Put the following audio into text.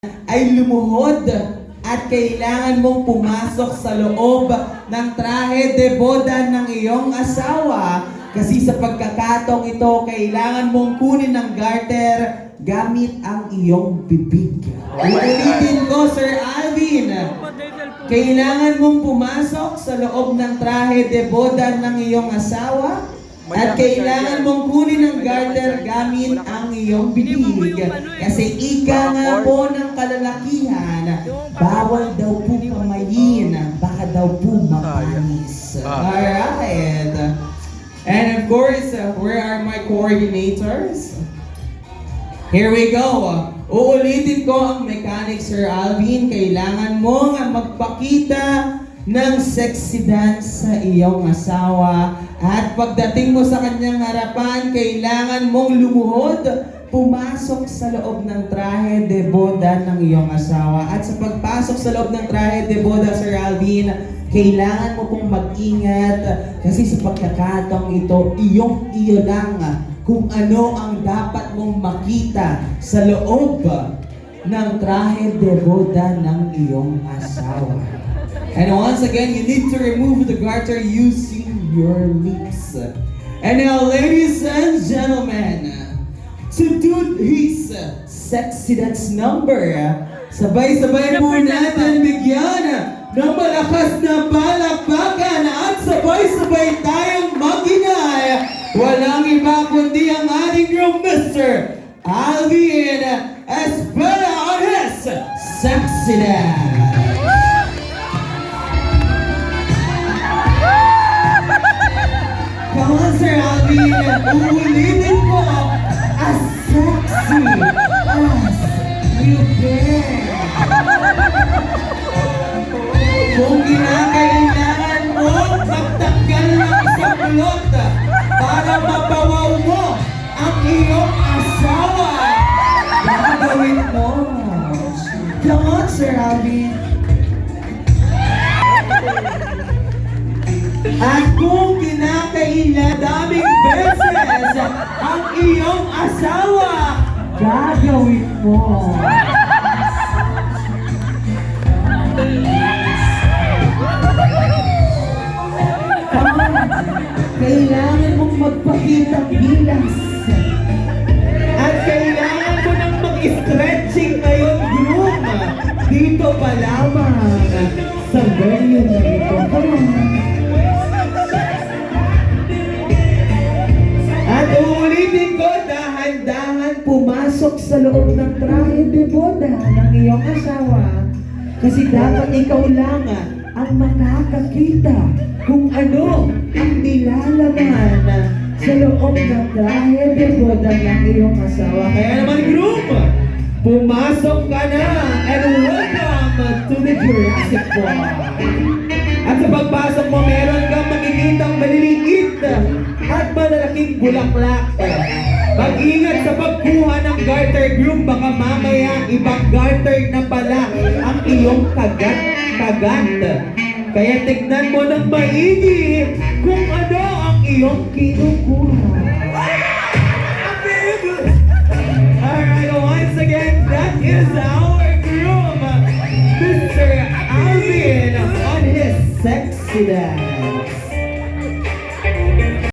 ay lumuhod at kailangan mong pumasok sa loob ng trahe de boda ng iyong asawa kasi sa pagkakataong ito, kailangan mong kunin ng garter gamit ang iyong bibig. Ulitin ko, Sir Alvin. Kailangan mong pumasok sa loob ng trahe de boda ng iyong asawa at kailangan mong kunin ng garter gamit ang iyong bibig. Kasi ika nga po ng kalalakihan, bawal daw po pamayin, baka daw po mapanis. Alright. And of course, where are my coordinators? Here we go. Uulitin ko ang mechanic, Sir Alvin. Kailangan mong magpakita ng sexy dance sa iyong asawa. At pagdating mo sa kanyang harapan, kailangan mong lumuhod, pumasok sa loob ng trahe de boda ng iyong asawa. At sa pagpasok sa loob ng trahe de boda, Sir Alvin, kailangan mo pong mag-ingat kasi sa pagkakataong ito, iyo lang kung ano ang dapat mong makita sa loob ng trahe de boda ng iyong asawa. And once again, you need to remove the garter using your lips. And now, ladies and gentlemen, to do his sexy dance number, sabay-sabay po natin bigyan ng malakas na palakpakan at sabay-sabay tayong magingay. Walang iba kundi ang ating groom, Mr. Alvin Espera on his sexy dance. Come on, Sir Alvin, uulitin ko as sexy as you can. Kung kinakailangan mo, magtanggal ng isang kulot para mapawaw mo ang iyong asawa. Gagawin mo. Come on, Sir Alvin. At kung kinakailangan daming beses ang iyong asawa, gagawin mo. Kailangan mong magpakita bilas. At kailangan mo nang mag-stretching ngayon, groom. Dito pa lamang sa venue na ito. Come on. At uulitin ko, dahan-dahan pumasok sa loob ng trahe de boda ng iyong asawa. Kasi dapat ikaw lang ang makakakita kung ano ang nilalaman sa loob ng trahe de boda ng iyong asawa. Kaya naman, groom, pumasok ka na and welcome to the Jurassic Park. At sa pagpasok mo, meron kang makikitang maliliit at malalaking bulaklak. Mag-ingat sa pagkuha ng garter, groom, baka mamaya ibang garter na pala ang iyong kagat. Kaya tignan mo ng maigi kung ano ang iyong kinukuha.